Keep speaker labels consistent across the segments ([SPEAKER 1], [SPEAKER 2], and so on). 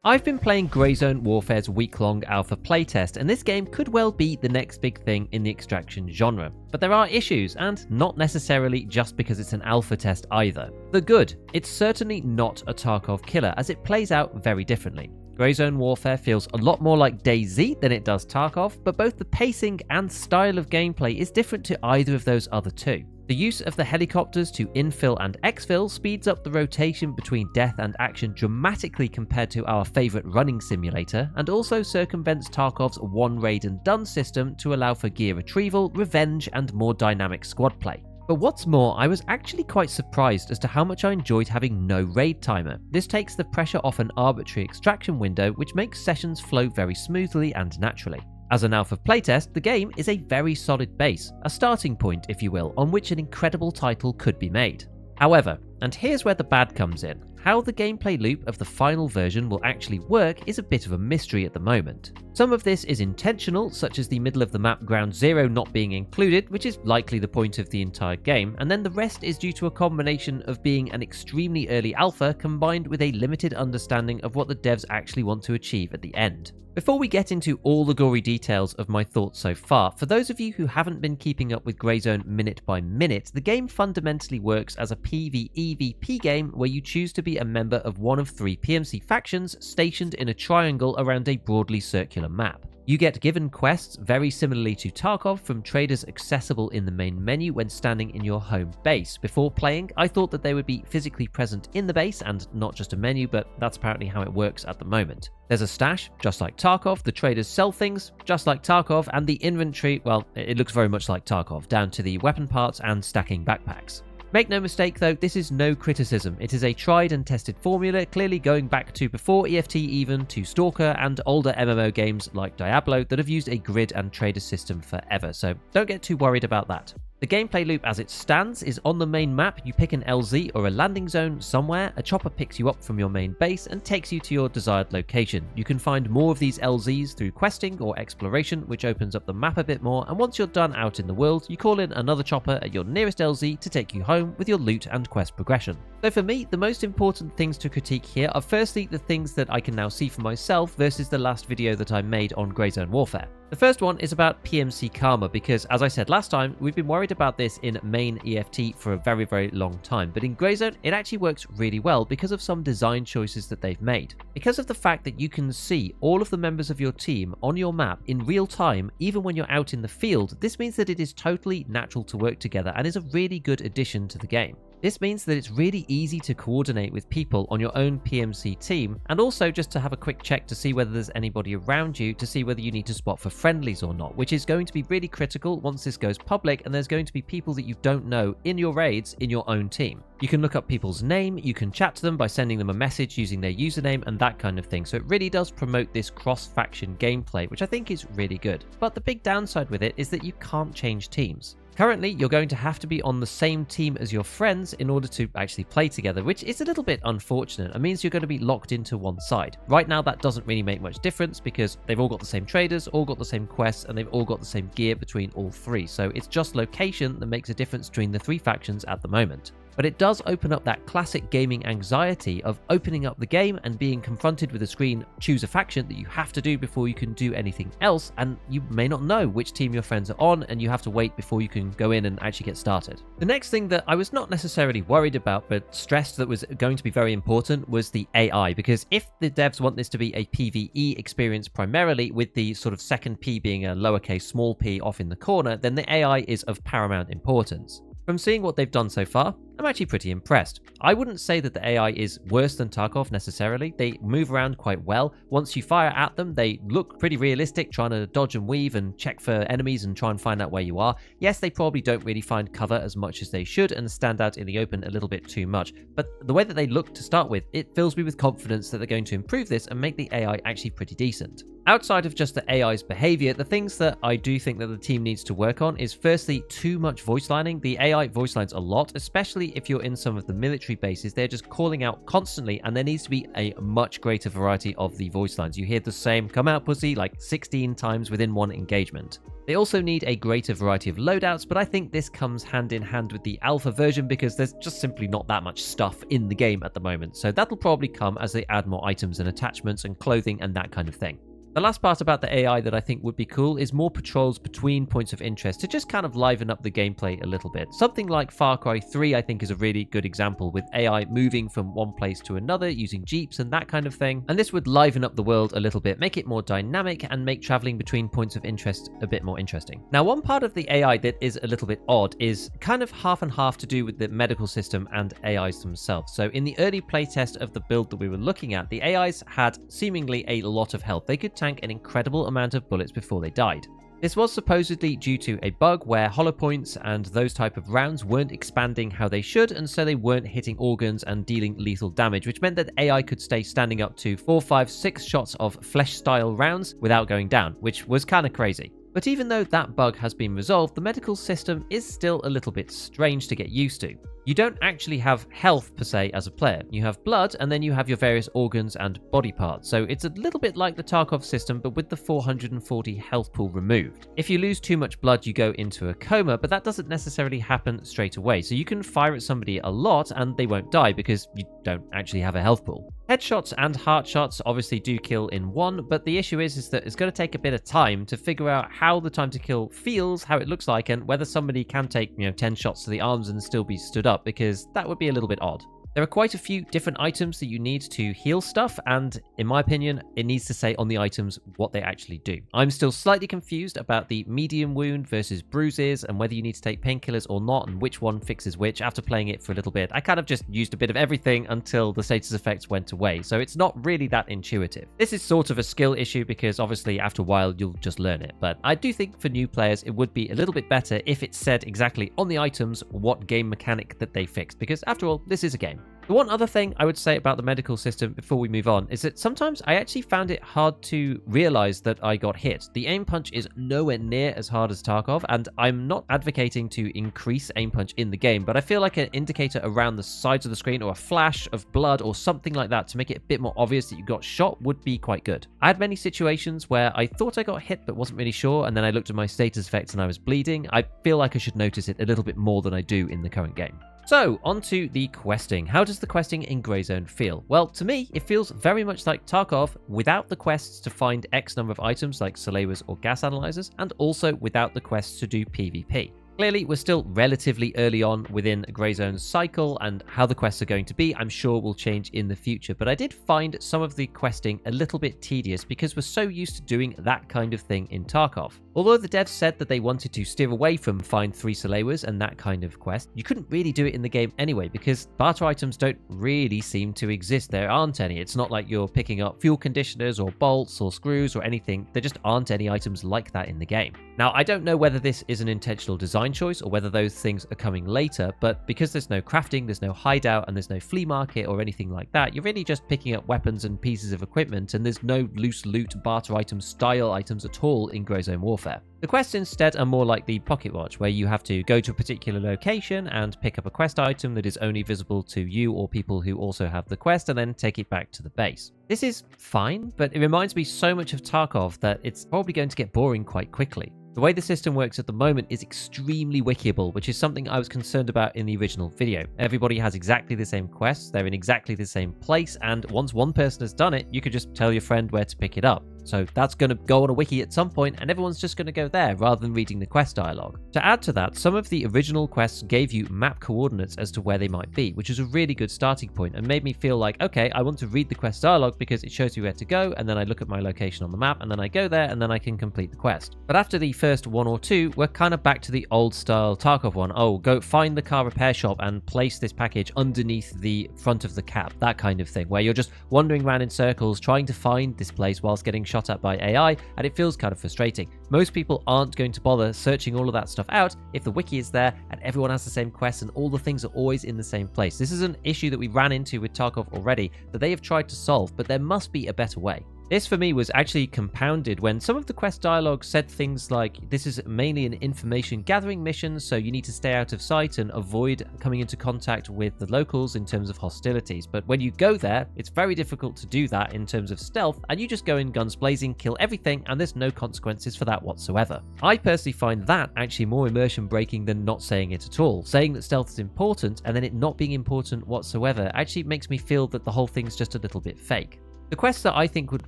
[SPEAKER 1] I've been playing Greyzone Warfare's week-long alpha playtest, and this game could well be the next big thing in the extraction genre. But there are issues, and not necessarily just because it's an alpha test either. The good, it's certainly not a Tarkov killer, as it plays out very differently. Greyzone Warfare feels a lot more like DayZ than it does Tarkov, but both the pacing and style of gameplay is different to either of those other two. The use of the helicopters to infill and exfil speeds up the rotation between death and action dramatically compared to our favourite running simulator, and also circumvents Tarkov's one raid and done system to allow for gear retrieval, revenge, and more dynamic squad play. But what's more, I was actually quite surprised as to how much I enjoyed having no raid timer. This takes the pressure off an arbitrary extraction window, which makes sessions flow very smoothly and naturally. As an alpha playtest, the game is a very solid base, a starting point if you will, on which an incredible title could be made. However, and here's where the bad comes in, how the gameplay loop of the final version will actually work is a bit of a mystery at the moment. Some of this is intentional, such as the middle of the map Ground Zero not being included, which is likely the point of the entire game, and then the rest is due to a combination of being an extremely early alpha combined with a limited understanding of what the devs actually want to achieve at the end. Before we get into all the gory details of my thoughts so far, for those of you who haven't been keeping up with Greyzone minute by minute, the game fundamentally works as a PvEvP game where you choose to be a member of one of 3 PMC factions stationed in a triangle around a broadly circular map. You get given quests very similarly to Tarkov from traders accessible in the main menu when standing in your home base. Before playing, I thought that they would be physically present in the base and not just a menu, but that's apparently how it works at the moment. There's a stash, just like Tarkov, the traders sell things, just like Tarkov, and the inventory, well, it looks very much like Tarkov, down to the weapon parts and stacking backpacks. Make no mistake though, this is no criticism. It is a tried and tested formula, clearly going back to before EFT even, to Stalker and older MMO games like Diablo that have used a grid and trader system forever, so don't get too worried about that. The gameplay loop as it stands is on the main map, you pick an LZ or a landing zone somewhere, a chopper picks you up from your main base and takes you to your desired location. You can find more of these LZs through questing or exploration, which opens up the map a bit more, and once you're done out in the world, you call in another chopper at your nearest LZ to take you home with your loot and quest progression. So for me, the most important things to critique here are firstly the things that I can now see for myself versus the last video that I made on Greyzone Warfare. The first one is about PMC Karma because, as I said last time, we've been worried about this in main EFT for a very long time, but in Greyzone it actually works really well because of some design choices that they've made. Because of the fact that you can see all of the members of your team on your map in real time even when you're out in the field, this means that it is totally natural to work together and is a really good addition to the game. This means that it's really easy to coordinate with people on your own PMC team, and also just to have a quick check to see whether there's anybody around you to see whether you need to spot for friendlies or not, which is going to be really critical once this goes public and there's going to be people that you don't know in your raids in your own team. You can look up people's name, you can chat to them by sending them a message using their username and that kind of thing, so it really does promote this cross-faction gameplay, which I think is really good. But the big downside with it is that you can't change teams. Currently, you're going to have to be on the same team as your friends in order to actually play together, which is a little bit unfortunate. It means you're going to be locked into one side. Right now, that doesn't really make much difference because they've all got the same traders, all got the same quests, and they've all got the same gear between all 3. So it's just location that makes a difference between the 3 factions at the moment. But it does open up that classic gaming anxiety of opening up the game and being confronted with a screen, choose a faction that you have to do before you can do anything else, and you may not know which team your friends are on and you have to wait before you can go in and actually get started. The next thing that I was not necessarily worried about but stressed that was going to be very important was the AI, because if the devs want this to be a PvE experience primarily, with the sort of second P being a lowercase small p off in the corner, then the AI is of paramount importance. From seeing what they've done so far, I'm actually pretty impressed. I wouldn't say that the AI is worse than Tarkov necessarily. They move around quite well. Once you fire at them, they look pretty realistic, trying to dodge and weave and check for enemies and try and find out where you are. Yes, they probably don't really find cover as much as they should and stand out in the open a little bit too much. But the way that they look to start with, it fills me with confidence that they're going to improve this and make the AI actually pretty decent. Outside of just the AI's behavior, the things that I do think that the team needs to work on is firstly too much voice lining. The AI voice lines a lot, especially if you're in some of the military bases. They're just calling out constantly and there needs to be a much greater variety of the voice lines. You hear the same "come out pussy" like 16 times within one engagement. They also need a greater variety of loadouts, but I think this comes hand in hand with the alpha version because there's just simply not that much stuff in the game at the moment, so that'll probably come as they add more items and attachments and clothing and that kind of thing. The last part about the AI that I think would be cool is more patrols between points of interest to just kind of liven up the gameplay a little bit. Something like Far Cry 3 I think is a really good example, with AI moving from one place to another using jeeps and that kind of thing. And this would liven up the world a little bit, make it more dynamic and make traveling between points of interest a bit more interesting. Now, one part of the AI that is a little bit odd is kind of half and half to do with the medical system and AIs themselves. So in the early playtest of the build that we were looking at, the AIs had seemingly a lot of health. They could tank an incredible amount of bullets before they died. This was supposedly due to a bug where hollow points and those type of rounds weren't expanding how they should, and so they weren't hitting organs and dealing lethal damage, which meant that AI could stay standing up to 4, 5, 6 shots of flesh-style rounds without going down, which was kind of crazy. But even though that bug has been resolved, the medical system is still a little bit strange to get used to. You don't actually have health per se as a player. You have blood, and then you have your various organs and body parts. So it's a little bit like the Tarkov system, but with the 440 health pool removed. If you lose too much blood, you go into a coma, but that doesn't necessarily happen straight away. So you can fire at somebody a lot and they won't die because you don't actually have a health pool. Headshots and heart shots obviously do kill in one, but the issue is that it's going to take a bit of time to figure out how the time to kill feels, how it looks like, and whether somebody can take, 10 shots to the arms and still be stood up, because that would be a little bit odd. There are quite a few different items that you need to heal stuff, and in my opinion, it needs to say on the items what they actually do. I'm still slightly confused about the medium wound versus bruises and whether you need to take painkillers or not and which one fixes which. After playing it for a little bit, I kind of just used a bit of everything until the status effects went away, so it's not really that intuitive. This is sort of a skill issue because obviously after a while you'll just learn it, but I do think for new players it would be a little bit better if it said exactly on the items what game mechanic that they fixed, because after all, this is a game. The one other thing I would say about the medical system before we move on is that sometimes I actually found it hard to realize that I got hit. The aim punch is nowhere near as hard as Tarkov, and I'm not advocating to increase aim punch in the game, but I feel like an indicator around the sides of the screen or a flash of blood or something like that to make it a bit more obvious that you got shot would be quite good. I had many situations where I thought I got hit but wasn't really sure, and then I looked at my status effects and I was bleeding. I feel like I should notice it a little bit more than I do in the current game. So, onto the questing. How does the questing in Grey Zone feel? Well, to me, it feels very much like Tarkov without the quests to find X number of items like Salewers or gas analyzers, and also without the quests to do PvP. Clearly, we're still relatively early on within Grey Zone's cycle, and how the quests are going to be, I'm sure will change in the future, but I did find some of the questing a little bit tedious because we're so used to doing that kind of thing in Tarkov. Although the devs said that they wanted to steer away from find 3 Salewers and that kind of quest, you couldn't really do it in the game anyway because barter items don't really seem to exist. There aren't any. It's not like you're picking up fuel conditioners or bolts or screws or anything. There just aren't any items like that in the game. Now, I don't know whether this is an intentional design choice or whether those things are coming later, but because there's no crafting, there's no hideout, and there's no flea market or anything like that, you're really just picking up weapons and pieces of equipment, and there's no loose loot barter item style items at all in Grey Zone Warfare. The quests instead are more like the Pocket Watch, where you have to go to a particular location and pick up a quest item that is only visible to you or people who also have the quest, and then take it back to the base. This is fine, but it reminds me so much of Tarkov that it's probably going to get boring quite quickly. The way the system works at the moment is extremely wikiable, which is something I was concerned about in the original video. Everybody has exactly the same quests, they're in exactly the same place, and once one person has done it, you could just tell your friend where to pick it up. So that's going to go on a wiki at some point, and everyone's just going to go there rather than reading the quest dialogue. To add to that, some of the original quests gave you map coordinates as to where they might be, which is a really good starting point and made me feel like, okay, I want to read the quest dialogue because it shows you where to go, and then I look at my location on the map, and then I go there, and then I can complete the quest. But after the first 1 or 2, we're kind of back to the old style Tarkov one. Oh, go find the car repair shop and place this package underneath the front of the cab, that kind of thing, where you're just wandering around in circles trying to find this place whilst getting shot at by AI, and it feels kind of frustrating. Most people aren't going to bother searching all of that stuff out if the wiki is there and everyone has the same quests and all the things are always in the same place. This is an issue that we ran into with Tarkov already that they have tried to solve, but there must be a better way. This for me was actually compounded when some of the quest dialogue said things like, this is mainly an information gathering mission, so you need to stay out of sight and avoid coming into contact with the locals in terms of hostilities. But when you go there, it's very difficult to do that in terms of stealth, and you just go in guns blazing, kill everything, and there's no consequences for that whatsoever. I personally find that actually more immersion breaking than not saying it at all. Saying that stealth is important and then it not being important whatsoever actually makes me feel that the whole thing's just a little bit fake. The quests that I think would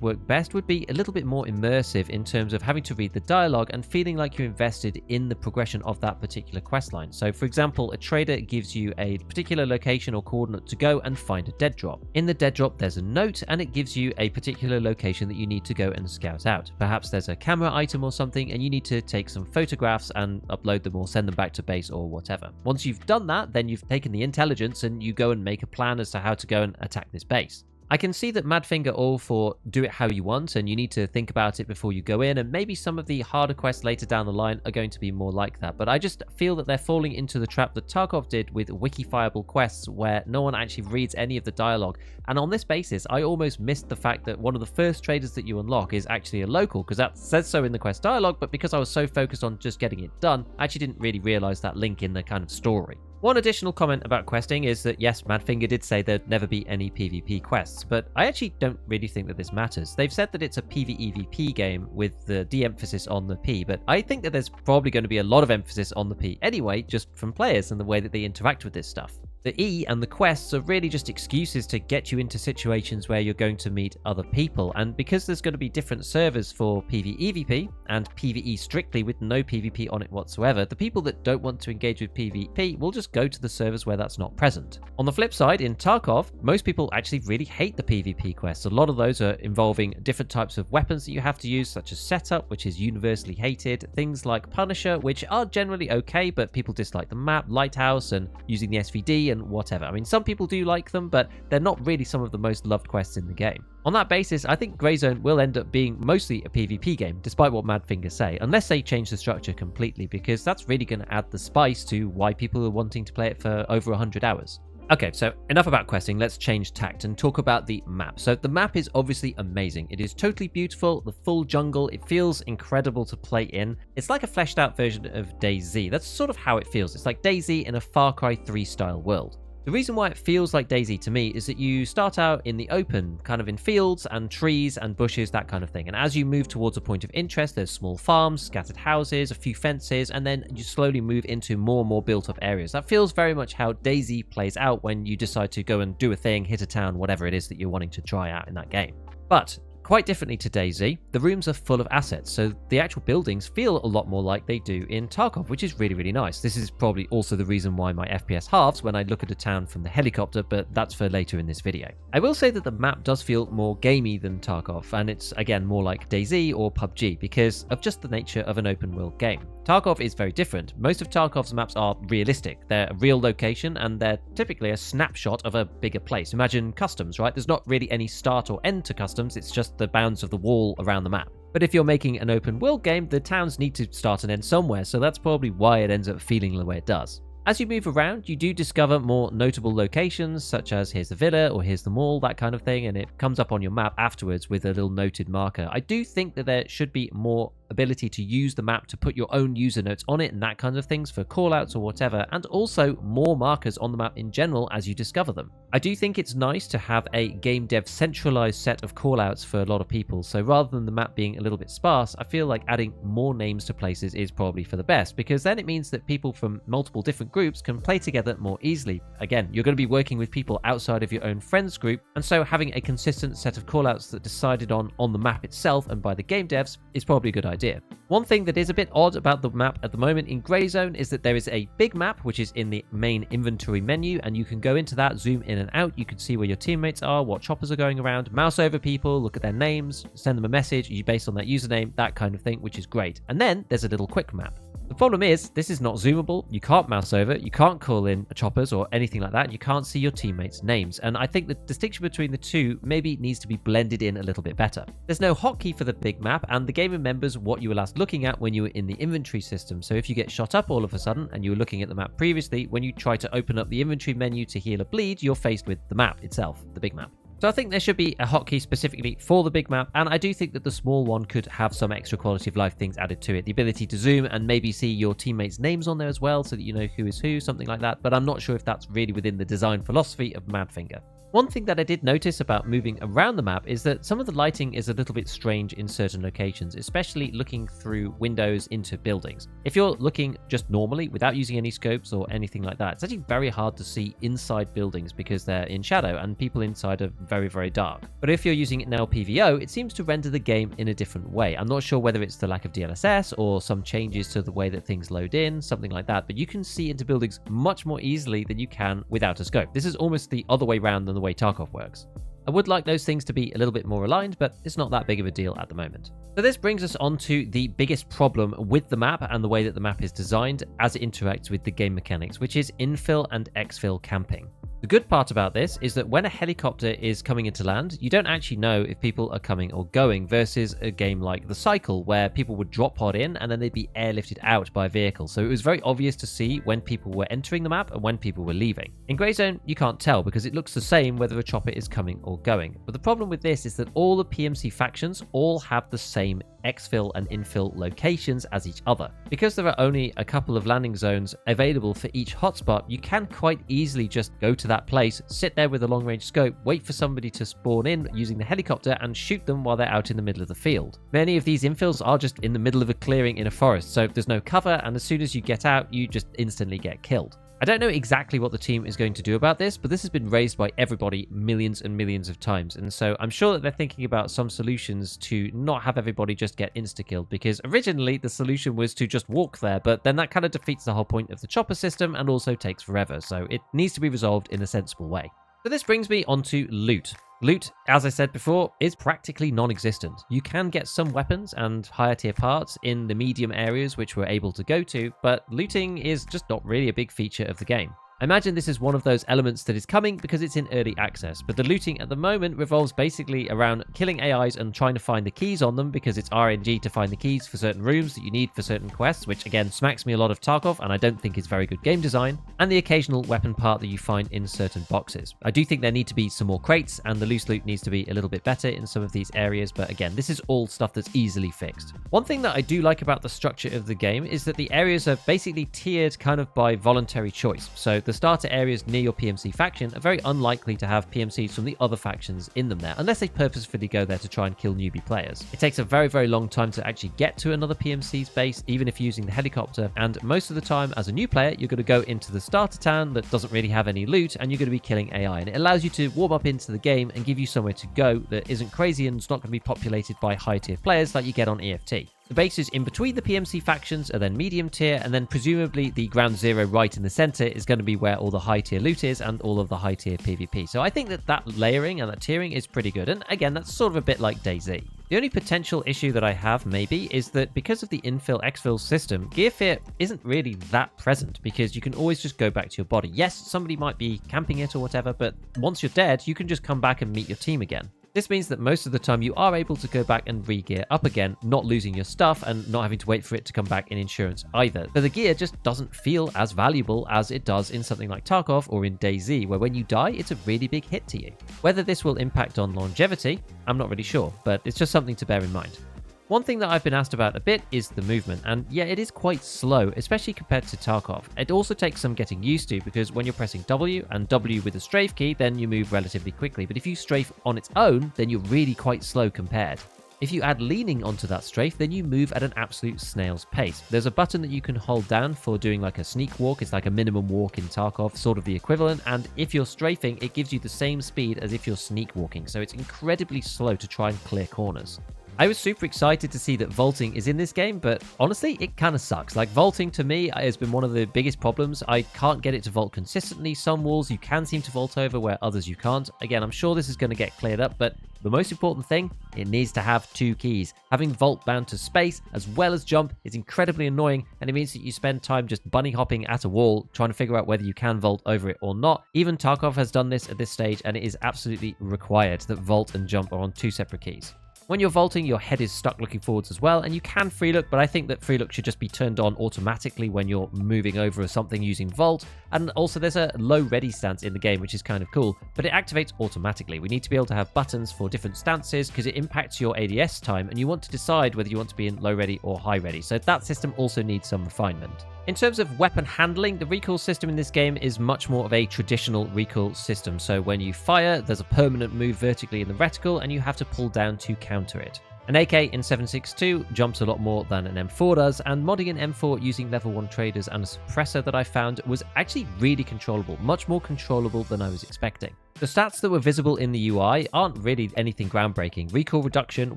[SPEAKER 1] work best would be a little bit more immersive in terms of having to read the dialogue and feeling like you're invested in the progression of that particular quest line. So for example, a trader gives you a particular location or coordinate to go and find a dead drop. In the dead drop there's a note and it gives you a particular location that you need to go and scout out. Perhaps there's a camera item or something and you need to take some photographs and upload them or send them back to base or whatever. Once you've done that, then you've taken the intelligence and you go and make a plan as to how to go and attack this base. I can see that Madfinger all for do it how you want and you need to think about it before you go in, and maybe some of the harder quests later down the line are going to be more like that, but I just feel that they're falling into the trap that Tarkov did with wikifiable quests where no one actually reads any of the dialogue, and on this basis I almost missed the fact that one of the first traders that you unlock is actually a local, because that says so in the quest dialogue, but because I was so focused on just getting it done, I actually didn't really realise that link in the kind of story. One additional comment about questing is that yes, Madfinger did say there'd never be any PvP quests, but I actually don't really think that this matters. They've said that it's a PvEVP game with the de-emphasis on the P, but I think that there's probably going to be a lot of emphasis on the P anyway, just from players and the way that they interact with this stuff. The E and the quests are really just excuses to get you into situations where you're going to meet other people, and because there's going to be different servers for PvEVP and PvE strictly with no PvP on it whatsoever, the people that don't want to engage with PvP will just go to the servers where that's not present. On the flip side, in Tarkov, most people actually really hate the PvP quests. A lot of those are involving different types of weapons that you have to use, such as Setup, which is universally hated, things like Punisher, which are generally okay, but people dislike the map, Lighthouse, and using the SVD, and whatever. I mean, some people do like them, but they're not really some of the most loved quests in the game. On that basis, I think Greyzone will end up being mostly a PvP game, despite what Madfinger say, unless they change the structure completely, because that's really going to add the spice to why people are wanting to play it for over 100 hours. Okay, so enough about questing, let's change tact and talk about the map. So the map is obviously amazing. It is totally beautiful, the full jungle, it feels incredible to play in. It's like a fleshed out version of DayZ. That's sort of how it feels. It's like DayZ in a Far Cry 3 style world. The reason why it feels like DayZ to me is that you start out in the open, kind of in fields and trees and bushes, that kind of thing. And as you move towards a point of interest, there's small farms, scattered houses, a few fences, and then you slowly move into more and more built up areas. That feels very much how DayZ plays out when you decide to go and do a thing, hit a town, whatever it is that you're wanting to try out in that game. But quite differently to DayZ, the rooms are full of assets, so the actual buildings feel a lot more like they do in Tarkov, which is really, really nice. This is probably also the reason why my FPS halves when I look at a town from the helicopter, but that's for later in this video. I will say that the map does feel more gamey than Tarkov, and it's again more like DayZ or PUBG because of just the nature of an open world game. Tarkov is very different. Most of Tarkov's maps are realistic. They're a real location and they're typically a snapshot of a bigger place. Imagine customs, right? There's not really any start or end to customs, it's just the bounds of the wall around the map. But if you're making an open world game, the towns need to start and end somewhere, so that's probably why it ends up feeling the way it does. As you move around, you do discover more notable locations, such as here's the villa or here's the mall, that kind of thing, and it comes up on your map afterwards with a little noted marker. I do think that there should be more ability to use the map to put your own user notes on it and that kind of things for callouts or whatever, and also more markers on the map in general as you discover them. I do think it's nice to have a game dev centralized set of callouts for a lot of people, so rather than the map being a little bit sparse, I feel like adding more names to places is probably for the best, because then it means that people from multiple different groups can play together more easily. Again, you're going to be working with people outside of your own friends group, and so having a consistent set of callouts that decided on the map itself and by the game devs is probably a good idea. One thing that is a bit odd about the map at the moment in Greyzone is that there is a big map which is in the main inventory menu, and you can go into that, zoom in and out, you can see where your teammates are, what choppers are going around, mouse over people, look at their names, send them a message based on that username, that kind of thing, which is great. And then there's a little quick map. The problem is, this is not zoomable, you can't mouse over, you can't call in choppers or anything like that, and you can't see your teammates' names, and I think the distinction between the two maybe needs to be blended in a little bit better. There's no hotkey for the big map, and the game remembers what you were last looking at when you were in the inventory system, so if you get shot up all of a sudden, and you were looking at the map previously, when you try to open up the inventory menu to heal a bleed, you're faced with the map itself, the big map. So I think there should be a hotkey specifically for the big map, and I do think that the small one could have some extra quality of life things added to it. The ability to zoom and maybe see your teammates' names on there as well, so that you know who is who, something like that, but I'm not sure if that's really within the design philosophy of Madfinger. One thing that I did notice about moving around the map is that some of the lighting is a little bit strange in certain locations, especially looking through windows into buildings. If you're looking just normally without using any scopes or anything like that, it's actually very hard to see inside buildings because they're in shadow and people inside are very, very dark. But if you're using it now PVO, it seems to render the game in a different way. I'm not sure whether it's the lack of DLSS or some changes to the way that things load in, something like that, but you can see into buildings much more easily than you can without a scope. This is almost the other way around than the way Tarkov works. I would like those things to be a little bit more aligned, but it's not that big of a deal at the moment. So this brings us on to the biggest problem with the map and the way that the map is designed as it interacts with the game mechanics, which is infill and exfil camping. The good part about this is that when a helicopter is coming into land, you don't actually know if people are coming or going, versus a game like The Cycle, where people would drop pod in and then they'd be airlifted out by a vehicle. So it was very obvious to see when people were entering the map and when people were leaving. In Grey Zone, you can't tell because it looks the same whether a chopper is coming or going. But the problem with this is that all the PMC factions all have the same exfil and infill locations as each other. Because there are only a couple of landing zones available for each hotspot, you can quite easily just go to that place, sit there with a long-range scope, wait for somebody to spawn in using the helicopter and shoot them while they're out in the middle of the field. Many of these infills are just in the middle of a clearing in a forest, so there's no cover, and as soon as you get out, you just instantly get killed. I don't know exactly what the team is going to do about this, but this has been raised by everybody millions and millions of times, and so I'm sure that they're thinking about some solutions to not have everybody just get insta-killed, because originally the solution was to just walk there, but then that kind of defeats the whole point of the chopper system and also takes forever, so it needs to be resolved in a sensible way. So this brings me on to loot. Loot, as I said before, is practically non-existent. You can get some weapons and higher tier parts in the medium areas which we're able to go to, but looting is just not really a big feature of the game. I imagine this is one of those elements that is coming because it's in early access, but the looting at the moment revolves basically around killing AIs and trying to find the keys on them because it's RNG to find the keys for certain rooms that you need for certain quests, which again smacks me a lot of Tarkov and I don't think is very good game design, and the occasional weapon part that you find in certain boxes. I do think there need to be some more crates and the loose loot needs to be a little bit better in some of these areas, but again, this is all stuff that's easily fixed. One thing that I do like about the structure of the game is that the areas are basically tiered kind of by voluntary choice. So the starter areas near your PMC faction are very unlikely to have PMCs from the other factions in them there, unless they purposefully go there to try and kill newbie players. It takes a very, very long time to actually get to another PMC's base, even if using the helicopter, and most of the time as a new player, you're going to go into the starter town that doesn't really have any loot, and you're going to be killing AI, and it allows you to warm up into the game and give you somewhere to go that isn't crazy and it's not going to be populated by high tier players like you get on EFT. The bases in between the PMC factions are then medium tier, and then presumably the ground zero right in the center is going to be where all the high tier loot is and all of the high tier PvP. So I think that layering and that tiering is pretty good. And again, that's sort of a bit like DayZ. The only potential issue that I have maybe is that because of the infill-exfil system, gear fear isn't really that present because you can always just go back to your body. Yes, somebody might be camping it or whatever, but once you're dead, you can just come back and meet your team again. This means that most of the time you are able to go back and re-gear up again, not losing your stuff and not having to wait for it to come back in insurance either. But the gear just doesn't feel as valuable as it does in something like Tarkov or in DayZ, where when you die, it's a really big hit to you. Whether this will impact on longevity, I'm not really sure, but it's just something to bear in mind. One thing that I've been asked about a bit is the movement, and yeah, it is quite slow, especially compared to Tarkov. It also takes some getting used to, because when you're pressing W and W with the strafe key, then you move relatively quickly, but if you strafe on its own, then you're really quite slow compared. If you add leaning onto that strafe, then you move at an absolute snail's pace. There's a button that you can hold down for doing like a sneak walk. It's like a minimum walk in Tarkov, sort of the equivalent. And if you're strafing, it gives you the same speed as if you're sneak walking. So it's incredibly slow to try and clear corners. I was super excited to see that vaulting is in this game, but honestly, it kind of sucks. Like, vaulting to me has been one of the biggest problems. I can't get it to vault consistently. Some walls you can seem to vault over where others you can't. Again, I'm sure this is going to get cleared up, but the most important thing, it needs to have 2 keys. Having vault bound to space as well as jump is incredibly annoying, and it means that you spend time just bunny hopping at a wall trying to figure out whether you can vault over it or not. Even Tarkov has done this at this stage, and it is absolutely required that vault and jump are on 2 separate keys. When you're vaulting, your head is stuck looking forwards as well, and you can free look, but I think that free look should just be turned on automatically when you're moving over or something using vault. And also there's a low ready stance in the game, which is kind of cool, but it activates automatically. We need to be able to have buttons for different stances because it impacts your ADS time, and you want to decide whether you want to be in low ready or high ready. So that system also needs some refinement. In terms of weapon handling, the recoil system in this game is much more of a traditional recoil system. So when you fire, there's a permanent move vertically in the reticle, and you have to pull down to counter it. An AK in 7.6.2 jumps a lot more than an M4 does, and modding an M4 using level 1 traders and a suppressor that I found was actually really controllable, much more controllable than I was expecting. The stats that were visible in the UI aren't really anything groundbreaking. Recoil reduction,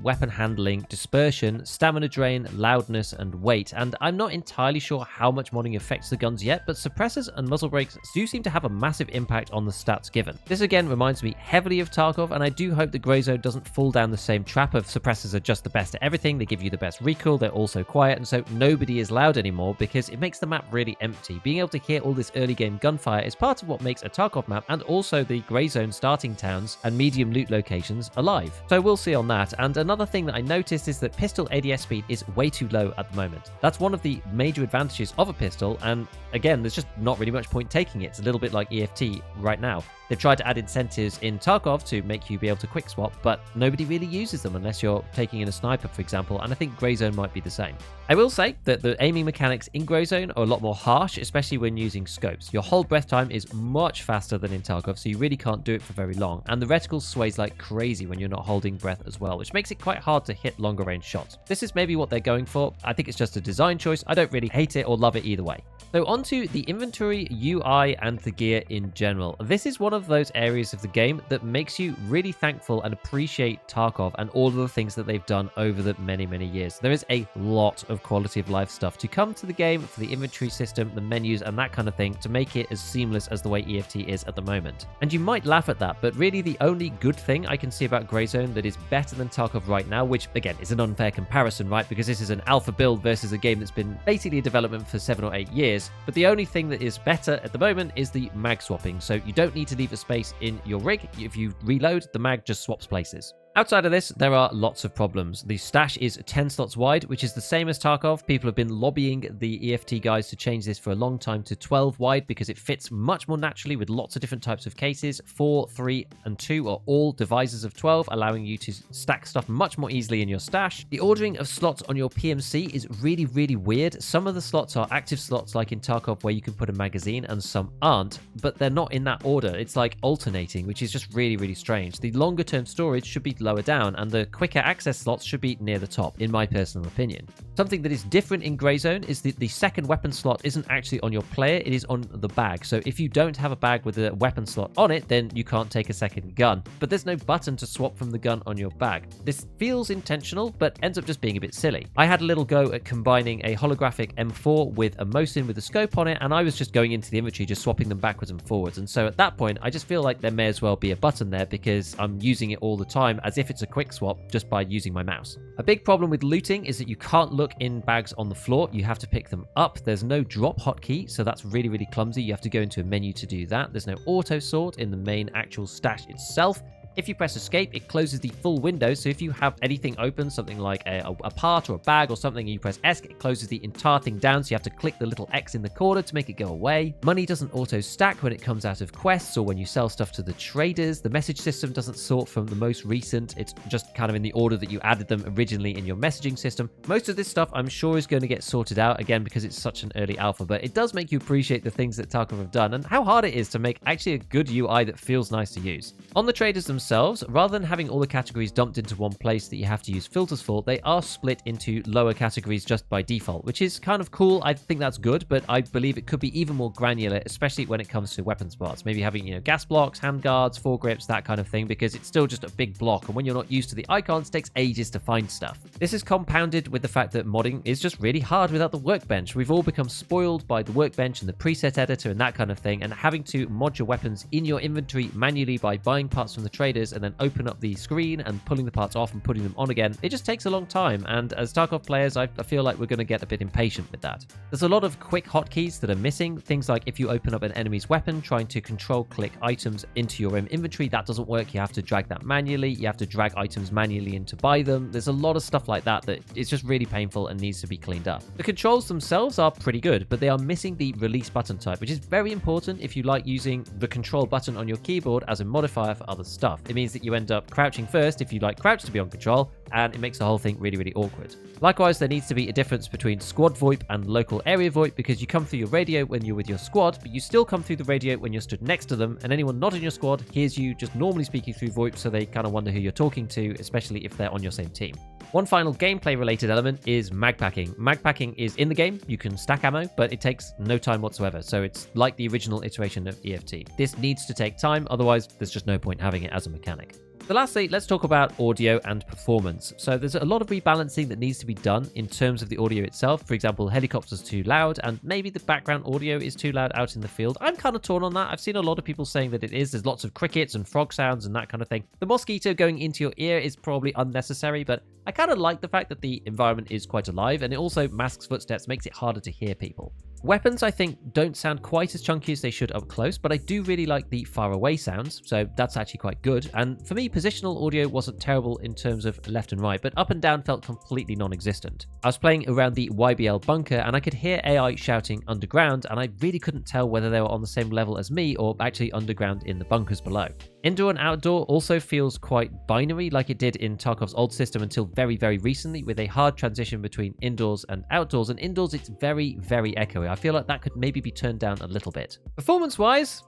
[SPEAKER 1] weapon handling, dispersion, stamina drain, loudness, and weight. And I'm not entirely sure how much modding affects the guns yet, but suppressors and muzzle brakes do seem to have a massive impact on the stats given. This again reminds me heavily of Tarkov, and I do hope that Greyzone doesn't fall down the same trap of suppressors are just the best at everything, they give you the best recoil, they're also quiet, and so nobody is loud anymore because it makes the map really empty. Being able to hear all this early game gunfire is part of what makes a Tarkov map and also the Greyzone starting towns and medium loot locations alive. So we'll see on that. And another thing that I noticed is that pistol ADS speed is way too low at the moment. That's one of the major advantages of a pistol, and again, there's just not really much point taking it. It's a little bit like EFT right now. They've tried to add incentives in Tarkov to make you be able to quick swap, but nobody really uses them unless you're taking in a sniper, for example, and I think Greyzone might be the same. I will say that the aiming mechanics in Greyzone are a lot more harsh, especially when using scopes. Your hold breath time is much faster than in Tarkov, so you really can't do it for very long, and the reticle sways like crazy when you're not holding breath as well, which makes it quite hard to hit longer range shots. This is maybe what they're going for. I think it's just a design choice. I don't really hate it or love it either way. So onto the inventory, UI, and the gear in general. This is one of those areas of the game that makes you really thankful and appreciate Tarkov and all of the things that they've done over the many, many years. There is a lot of quality of life stuff to come to the game for the inventory system, the menus, and that kind of thing to make it as seamless as the way EFT is at the moment. And you might laugh at that, but really the only good thing I can see about Greyzone that is better than Tarkov right now, which again is an unfair comparison, right? Because this is an alpha build versus a game that's been basically in development for 7 or 8 years. But the only thing that is better at the moment is the mag swapping. So you don't need to leave a space in your rig. If you reload, the mag just swaps places. Outside of this, there are lots of problems. The stash is 10 slots wide, which is the same as Tarkov. People have been lobbying the EFT guys to change this for a long time to 12 wide because it fits much more naturally with lots of different types of cases. 4, 3, and 2 are all divisors of 12, allowing you to stack stuff much more easily in your stash. The ordering of slots on your PMC is really, really weird. Some of the slots are active slots like in Tarkov where you can put a magazine and some aren't, but they're not in that order. It's like alternating, which is just really, really strange. The longer term storage should be lower down, and the quicker access slots should be near the top, in my personal opinion. Something that is different in Greyzone is that the second weapon slot isn't actually on your player, it is on the bag. So if you don't have a bag with a weapon slot on it, then you can't take a second gun. But there's no button to swap from the gun on your bag. This feels intentional, but ends up just being a bit silly. I had a little go at combining a holographic M4 with a Mosin with a scope on it, and I was just going into the inventory, just swapping them backwards and forwards. And so at that point, I just feel like there may as well be a button there because I'm using it all the time as if it's a quick swap just by using my mouse. A big problem with looting is that you can't look in bags on the floor. You have to pick them up. There's no drop hotkey, so that's really, really clumsy. You have to go into a menu to do that. There's no auto sort in the main actual stash itself. If you press escape, it closes the full window. So if you have anything open, something like a part or a bag or something, and you press ESC, it closes the entire thing down. So you have to click the little X in the corner to make it go away. Money doesn't auto stack when it comes out of quests or when you sell stuff to the traders. The message system doesn't sort from the most recent. It's just kind of in the order that you added them originally in your messaging system. Most of this stuff I'm sure is going to get sorted out again because it's such an early alpha, but it does make you appreciate the things that Tarkov have done and how hard it is to make actually a good UI that feels nice to use. On the traders themselves, rather than having all the categories dumped into one place that you have to use filters for, they are split into lower categories just by default, which is kind of cool. I think that's good, but I believe it could be even more granular, especially when it comes to weapons parts. Maybe having, gas blocks, handguards, foregrips, that kind of thing, because it's still just a big block, and when you're not used to the icons, it takes ages to find stuff. This is compounded with the fact that modding is just really hard without the workbench. We've all become spoiled by the workbench and the preset editor and that kind of thing, and having to mod your weapons in your inventory manually by buying parts from the trade sliders and then open up the screen and pulling the parts off and putting them on again, it just takes a long time. And as Tarkov players, I feel like we're going to get a bit impatient with that. There's a lot of quick hotkeys that are missing. Things like if you open up an enemy's weapon, trying to control-click items into your own inventory, that doesn't work. You have to drag that manually. You have to drag items manually in to buy them. There's a lot of stuff like that it's just really painful and needs to be cleaned up. The controls themselves are pretty good, but they are missing the release button type, which is very important if you like using the control button on your keyboard as a modifier for other stuff. It means that you end up crouching first if you like crouch to be on control, and it makes the whole thing really, really awkward. Likewise, there needs to be a difference between squad VoIP and local area VoIP, because you come through your radio when you're with your squad, but you still come through the radio when you're stood next to them, and anyone not in your squad hears you just normally speaking through VoIP, so they kind of wonder who you're talking to, especially if they're on your same team. One final gameplay related element is mag packing. Mag packing is in the game, you can stack ammo, but it takes no time whatsoever, so it's like the original iteration of EFT. This needs to take time, otherwise there's just no point having it as a mechanic. So lastly, let's talk about audio and performance. So there's a lot of rebalancing that needs to be done in terms of the audio itself. For example, helicopters too loud, and maybe the background audio is too loud out in the field. I'm kind of torn on that. I've seen a lot of people saying that it is. There's lots of crickets and frog sounds and that kind of thing. The mosquito going into your ear is probably unnecessary, but I kind of like the fact that the environment is quite alive, and it also masks footsteps, makes it harder to hear people. Weapons, I think, don't sound quite as chunky as they should up close, but I do really like the far away sounds, so that's actually quite good. And for me, positional audio wasn't terrible in terms of left and right, but up and down felt completely non-existent. I was playing around the YBL bunker, and I could hear AI shouting underground, and I really couldn't tell whether they were on the same level as me or actually underground in the bunkers below. Indoor and outdoor also feels quite binary, like it did in Tarkov's old system until very, very recently, with a hard transition between indoors and outdoors. And indoors, it's very, very echoey. I feel like that could maybe be turned down a little bit. Performance-wise,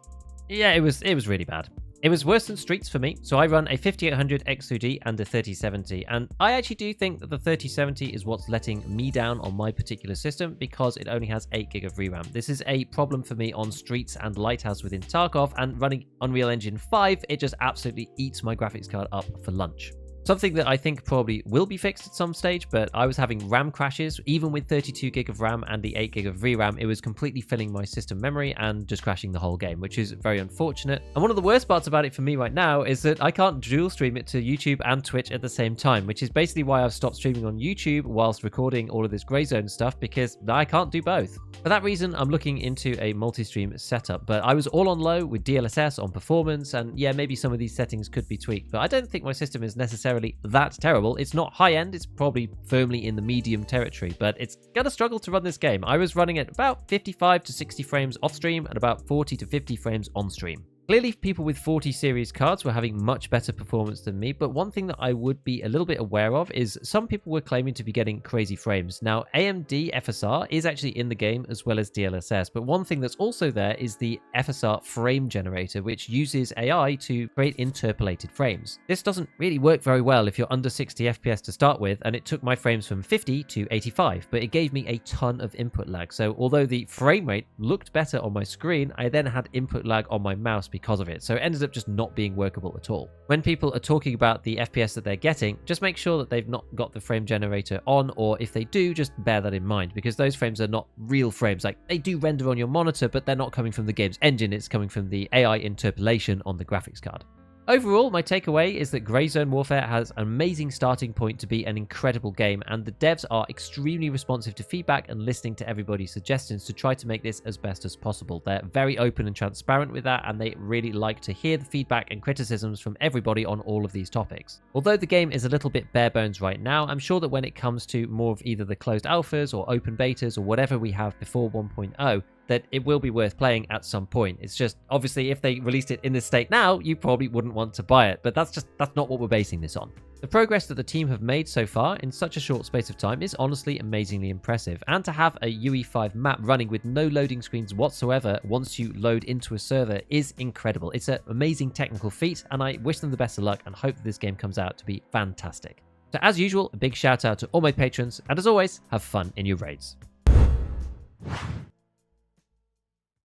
[SPEAKER 1] yeah, it was really bad. It was worse than Streets for me, so I run a 5800 X2D and a 3070, and I actually do think that the 3070 is what's letting me down on my particular system because it only has 8GB of VRAM. This is a problem for me on Streets and Lighthouse within Tarkov, and running Unreal Engine 5, it just absolutely eats my graphics card up for lunch. Something that I think probably will be fixed at some stage, but I was having RAM crashes. Even with 32GB of RAM and the 8GB of VRAM, it was completely filling my system memory and just crashing the whole game, which is very unfortunate. And one of the worst parts about it for me right now is that I can't dual stream it to YouTube and Twitch at the same time, which is basically why I've stopped streaming on YouTube whilst recording all of this Grey Zone stuff, because I can't do both. For that reason, I'm looking into a multi-stream setup, but I was all on low with DLSS on performance, and yeah, maybe some of these settings could be tweaked, but I don't think my system is necessarily that terrible. It's not high end, it's probably firmly in the medium territory, but it's gonna struggle to run this game. I was running at about 55 to 60 frames off stream and about 40 to 50 frames on stream. Clearly, people with 40 series cards were having much better performance than me, but one thing that I would be a little bit aware of is some people were claiming to be getting crazy frames. Now, AMD FSR is actually in the game as well as DLSS, but one thing that's also there is the FSR frame generator, which uses AI to create interpolated frames. This doesn't really work very well if you're under 60 FPS to start with, and it took my frames from 50 to 85, but it gave me a ton of input lag. So although the frame rate looked better on my screen, I then had input lag on my mouse because of it, so it ended up just not being workable at all. When people are talking about the FPS that they're getting, just make sure that they've not got the frame generator on, or if they do, just bear that in mind, because those frames are not real frames. Like, they do render on your monitor, but they're not coming from the game's engine, it's coming from the AI interpolation on the graphics card. Overall, my takeaway is that Grey Zone Warfare has an amazing starting point to be an incredible game, and the devs are extremely responsive to feedback and listening to everybody's suggestions to try to make this as best as possible. They're very open and transparent with that, and they really like to hear the feedback and criticisms from everybody on all of these topics. Although the game is a little bit bare bones right now, I'm sure that when it comes to more of either the closed alphas or open betas or whatever we have before 1.0, that it will be worth playing at some point. It's just, obviously, if they released it in this state now, you probably wouldn't want to buy it, but that's not what we're basing this on. The progress that the team have made so far in such a short space of time is honestly amazingly impressive, and to have a UE5 map running with no loading screens whatsoever once you load into a server is incredible. It's an amazing technical feat, and I wish them the best of luck and hope that this game comes out to be fantastic. So as usual, a big shout out to all my patrons, and as always, have fun in your raids.